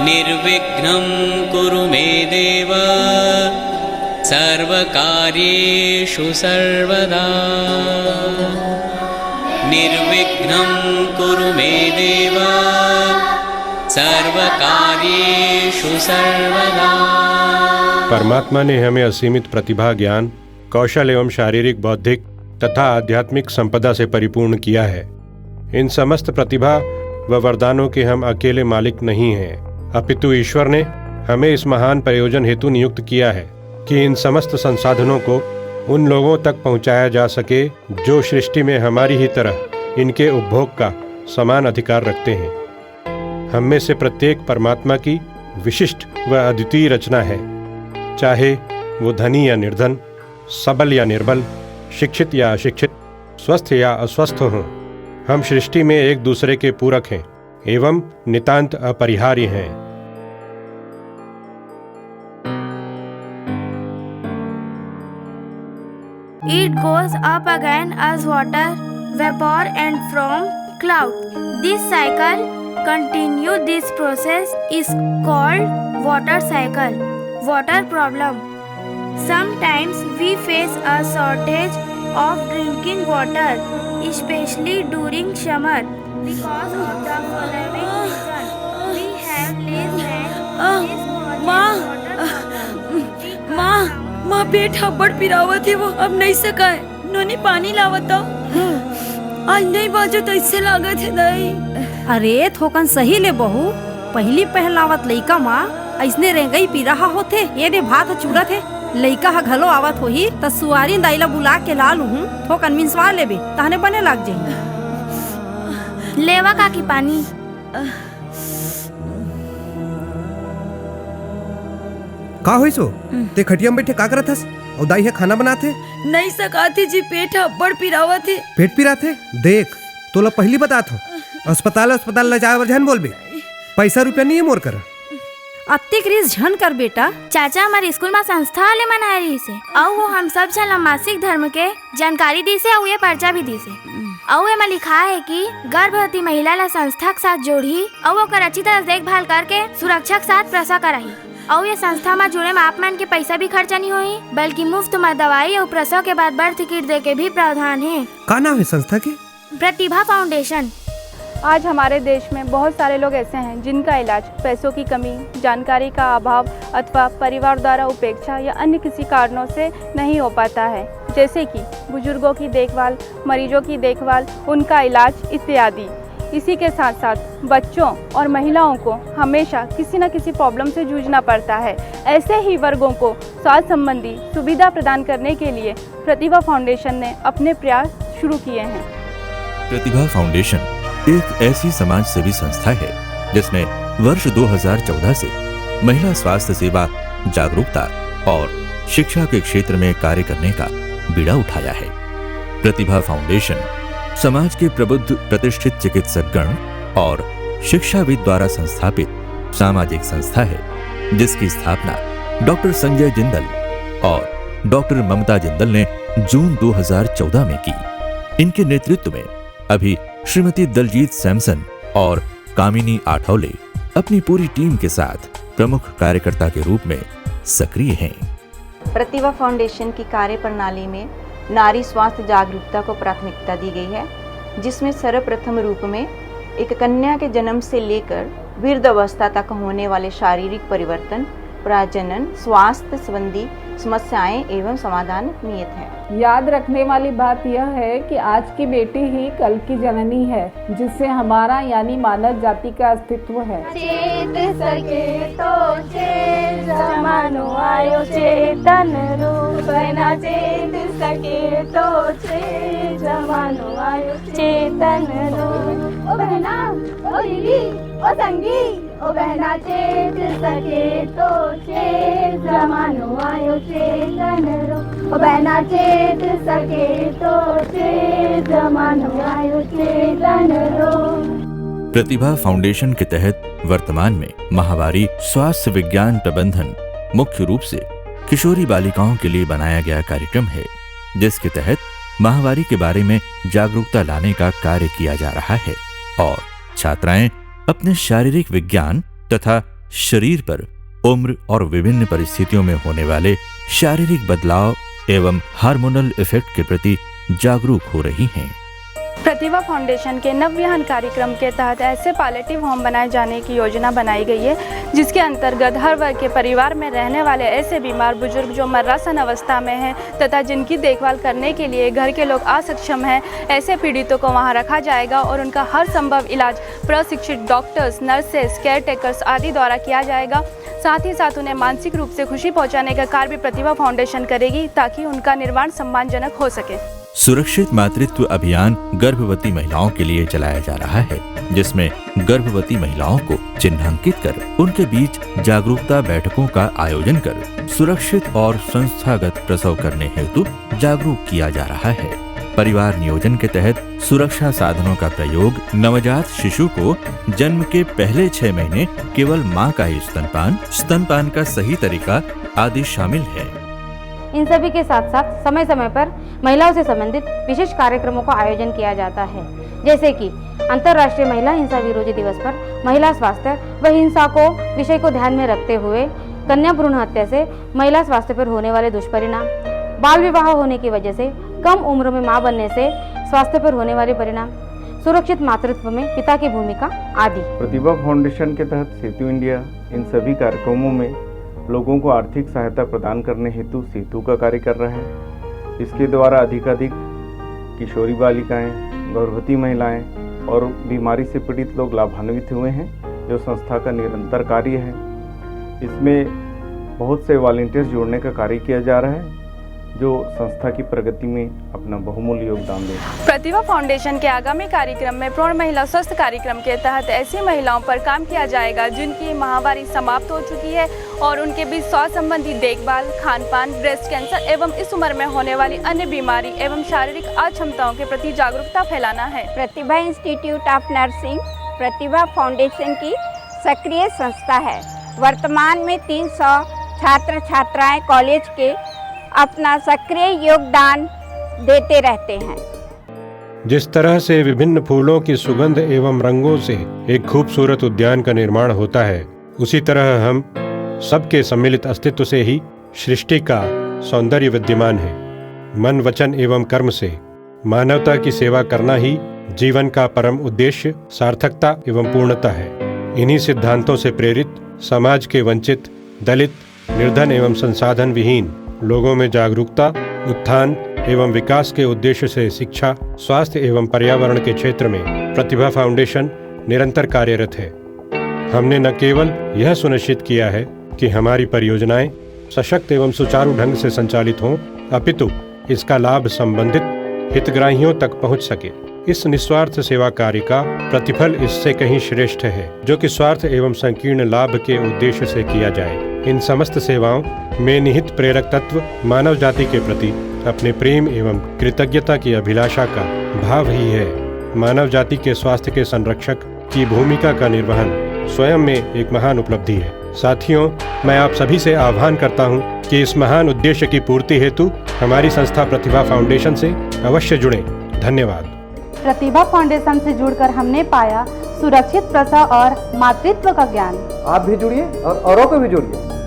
निर्विघ्नं कुरु मे देव सर्वकार्येषु सर्वदा। निर्विघ्नं कुरु मे देव सर्वकार्येषु सर्वदा। परमात्मा ने हमें असीमित प्रतिभा, ज्ञान, कौशल एवं शारीरिक, बौद्धिक तथा आध्यात्मिक संपदा से परिपूर्ण किया है। इन समस्त प्रतिभा व वरदानों के हम अकेले मालिक नहीं हैं, अपितु ईश्वर ने हमें इस महान प्रयोजन हेतु नियुक्त किया है कि इन समस्त संसाधनों को उन लोगों तक पहुंचाया जा सके जो सृष्टि में हमारी ही तरह इनके उपभोग का समान अधिकार रखते हैं। हम में से प्रत्येक परमात्मा की विशिष्ट व अद्वितीय रचना है, चाहे वो धनी या निर्धन, सबल या निर्बल, शिक्षित या अशिक्षित, स्वस्थ या अस्वस्थ हों। हम सृष्टि में एक दूसरे के पूरक हैं एवं नितांत अपरिहार्य हैं। It goes up again as water, vapor and from cloud. This cycle continue. This process is called water cycle. Water problem. Sometimes we face a shortage of drinking water, especially during summer. Because of the following reason, we have less than माँ पेट हब्बड़ पिरावत है, वो अब नहीं सका है। नोनी पानी लावता आज नहीं बाजो तो इससे लागत है दाई। अरे थोकन सही ले बहू, पहली पहलावत लइका माँ ऐसने रेंगई पी रहा होथे। ये दे भात चूरत है, लइका हा घलो आवत होही त सुआरी दाइला बुला के ला लूँ, थोकन मिंसवा लेबे तहने बने लाग जाई। लेवा का की पानी। का होई सो ते खटिया में बैठे का करत हस? और दाई है खाना बनाते? नहीं सकाती जी, पेट हब्बड़ पिरावत है। पेट पिराते? देख तोला पहली बतात हो, अस्पताल ले जाए झन बोलबे, पैसा रुपया नहीं है मोर कर। अत्ते क्रिस झन कर बेटा। चाचा हमारे स्कूल में संस्था वाले मनाए रही से, और वो हम सब जन मासिक धर्म के जानकारी दी से, और ये पर्चा भी दी से। और ये में लिखा है कि गर्भवती महिला ला संस्था के साथ जोड़ी और वो कर अच्छी तरह देखभाल करके सुरक्षा के साथ प्रसव कराही। और ये संस्था में जुड़े में आप मन के पैसा भी खर्चा नहीं हुई, बल्कि मुफ्त में दवाई और प्रसव के बाद बर्थ किट दे के भी प्रावधान है। का नाम है संस्था के? प्रतिभा फाउंडेशन। आज हमारे देश में बहुत सारे लोग ऐसे हैं जिनका इलाज पैसों की कमी, जानकारी का अभाव अथवा परिवार द्वारा उपेक्षा या अन्य किसी कारणों से नहीं हो पाता है, जैसे कि बुजुर्गों की देखभाल, मरीजों की देखभाल, उनका इलाज इत्यादि। इसी के साथ साथ बच्चों और महिलाओं को हमेशा किसी न किसी प्रॉब्लम से जूझना पड़ता है। ऐसे ही वर्गों को स्वास्थ्य संबंधी सुविधा प्रदान करने के लिए प्रतिभा फाउंडेशन ने अपने प्रयास शुरू किए हैं। प्रतिभा फाउंडेशन एक ऐसी समाज सेवी संस्था है जिसने वर्ष 2014 से महिला स्वास्थ्य सेवा, जागरूकता और शिक्षा के क्षेत्र में कार्य करने का बीड़ा उठाया है। प्रतिभा फाउंडेशन समाज के प्रबुद्ध प्रतिष्ठित चिकित्सकगण और शिक्षाविद द्वारा संस्थापित सामाजिक संस्था है, जिसकी स्थापना डॉक्टर संजय जिंदल और डॉक्टर ममता जिंदल ने जून 2014 में की। इनके नेतृत्व में अभी श्रीमती दलजीत सैमसन और कामिनी आठौले अपनी पूरी टीम के साथ प्रमुख कार्यकर्ता के रूप में सक्रिय हैं। प्रतिभा फाउंडेशन की कार्य प्रणाली में नारी स्वास्थ्य जागरूकता को प्राथमिकता दी गई है, जिसमें सर्वप्रथम रूप में एक कन्या के जन्म से लेकर वृद्धावस्था तक होने वाले शारीरिक परिवर्तन, प्रजनन, स्वास्थ्य संबंधी समस्याएं एवं समाधान नियत है। याद रखने वाली बात यह है कि आज की बेटी ही कल की जननी है, जिससे हमारा यानी मानव जाति का अस्तित्व है। चेत सके तो चेत जमानो आयो चेतन रूप ना, चेत सके तो चेत जमानो आयो चेतन रूप। ओ बहना, ओ दीदी, ओ संगी, ओ बहना चेत सके तो चेत जमानो आयो चेतन रूप। ओ बहना चेत सके तो चेत जमानो आयो चेतन रूप। प्रतिभा फाउंडेशन के तहत वर्तमान में माहवारी स्वास्थ्य विज्ञान प्रबंधन मुख्य रूप से किशोरी बालिकाओं के लिए बनाया गया कार्यक्रम है, जिसके तहत माहवारी के बारे में जागरूकता लाने का कार्य किया जा रहा है और छात्राएं अपने शारीरिक विज्ञान तथा शरीर पर उम्र और विभिन्न परिस्थितियों में होने वाले शारीरिक बदलाव एवं हार्मोनल इफेक्ट के प्रति जागरूक हो रही हैं। प्रतिभा फाउंडेशन के नवविहान कार्यक्रम के तहत ऐसे पैलेटिव होम बनाए जाने की योजना बनाई गई है, जिसके अंतर्गत हर वर्ग के परिवार में रहने वाले ऐसे बीमार बुजुर्ग जो मर्रासन अवस्था में हैं तथा जिनकी देखभाल करने के लिए घर के लोग असक्षम हैं, ऐसे पीड़ितों को वहां रखा जाएगा और उनका हर संभव इलाज प्रशिक्षित डॉक्टर्स, नर्सेस, केयर टेकर्स आदि द्वारा किया जाएगा। साथ ही साथ उन्हें मानसिक रूप से खुशी पहुँचाने का कार्य भी प्रतिभा फाउंडेशन करेगी ताकि उनका निर्वाण सम्मानजनक हो सके। सुरक्षित मातृत्व अभियान गर्भवती महिलाओं के लिए चलाया जा रहा है, जिसमें गर्भवती महिलाओं को चिन्हांकित कर उनके बीच जागरूकता बैठकों का आयोजन कर सुरक्षित और संस्थागत प्रसव करने हेतु जागरूक किया जा रहा है। परिवार नियोजन के तहत सुरक्षा साधनों का प्रयोग, नवजात शिशु को जन्म के पहले 6 महीने केवल मां का ही स्तनपान का सही तरीका आदि शामिल है। इन सभी के साथ साथ समय समय पर महिलाओं से संबंधित विशेष कार्यक्रमों का आयोजन किया जाता है, जैसे कि अंतर्राष्ट्रीय महिला हिंसा विरोधी दिवस पर महिला स्वास्थ्य व हिंसा को विषय को ध्यान में रखते हुए कन्या भ्रूण हत्या से महिला स्वास्थ्य पर होने वाले दुष्परिणाम, बाल विवाह होने की वजह से कम उम्र में मां बनने से स्वास्थ्य पर होने वाले परिणाम, सुरक्षित मातृत्व में पिता की भूमिका आदि। प्रतिभा फाउंडेशन के तहत सेतु इंडिया इन सभी कार्यक्रमों में लोगों को आर्थिक सहायता प्रदान करने हेतु सेतु का कार्य कर रहा है। इसके द्वारा अधिकाधिक किशोरी बालिकाएं, गर्भवती महिलाएं और बीमारी से पीड़ित लोग लाभान्वित हुए हैं, जो संस्था का निरंतर कार्य है। इसमें बहुत से वॉलंटियर्स जोड़ने का कार्य किया जा रहा है, जो संस्था की प्रगति में अपना बहुमूल्य योगदान दे। प्रतिभा फाउंडेशन के आगामी कार्यक्रम में प्रौढ़ महिला स्वस्थ कार्यक्रम के तहत ऐसी महिलाओं पर काम किया जाएगा जिनकी माहवारी समाप्त हो चुकी है और उनके बीच स्वास्थ्य संबंधी देखभाल, खान-पान, ब्रेस्ट कैंसर एवं इस उम्र में होने वाली अन्य बीमारी एवं शारीरिक अक्षमताओं के प्रति जागरूकता फैलाना है। Pratibha institute of nursing Pratibha foundation की सक्रिय संस्था है। वर्तमान में 300 छात्र छात्राएं कॉलेज के अपना सक्रिय योगदान देते रहते हैं। जिस तरह से विभिन्न फूलों की सुगंध एवं रंगों से एक खूबसूरत उद्यान का निर्माण होता है, उसी तरह हम सबके सम्मिलित अस्तित्व से ही सृष्टि का सौंदर्य विद्यमान है। मन, वचन एवं कर्म से मानवता की सेवा करना ही जीवन का परम उद्देश्य, सार्थकता एवं पूर्णता है। इन्हीं सिद्धांतों से प्रेरित समाज के वंचित, दलित, निर्धन एवं संसाधन विहीन लोगों में जागरूकता, उत्थान एवं विकास के उद्देश्य से शिक्षा, स्वास्थ्य एवं पर्यावरण के क्षेत्र में प्रतिभा फाउंडेशन निरंतर कार्यरत है। हमने न केवल यह सुनिश्चित किया है कि हमारी परियोजनाएं सशक्त एवं सुचारू ढंग से संचालित हों, अपितु इसका लाभ संबंधित हितग्राहियों तक पहुंच सके। इस निस्वार्थ सेवा कार्य का प्रतिफल इससे कहीं श्रेष्ठ है, जो कि स्वार्थ एवं संकीर्ण लाभ के उद्देश्य से किया जाए। इन समस्त सेवाओं में निहित प्रेरक तत्व मानव जाति के प्रति अपने प्रेम एवं कृतज्ञता की अभिलाषा का भाव ही है। मानव जाति के स्वास्थ्य के संरक्षक की भूमिका का निर्वहन स्वयं में एक महान उपलब्धि है। साथियों, मैं आप सभी से आह्वान करता हूं कि इस महान उद्देश्य की पूर्ति हेतु हमारी संस्था प्रतिभा फाउंडेशन से अवश्य जुड़ें। धन्यवाद। प्रतिभा फाउंडेशन से जुड़कर हमने पाया सुरक्षित प्रसव और मातृत्व का ज्ञान। आप भी जुड़िए और औरों को भी जोड़िए।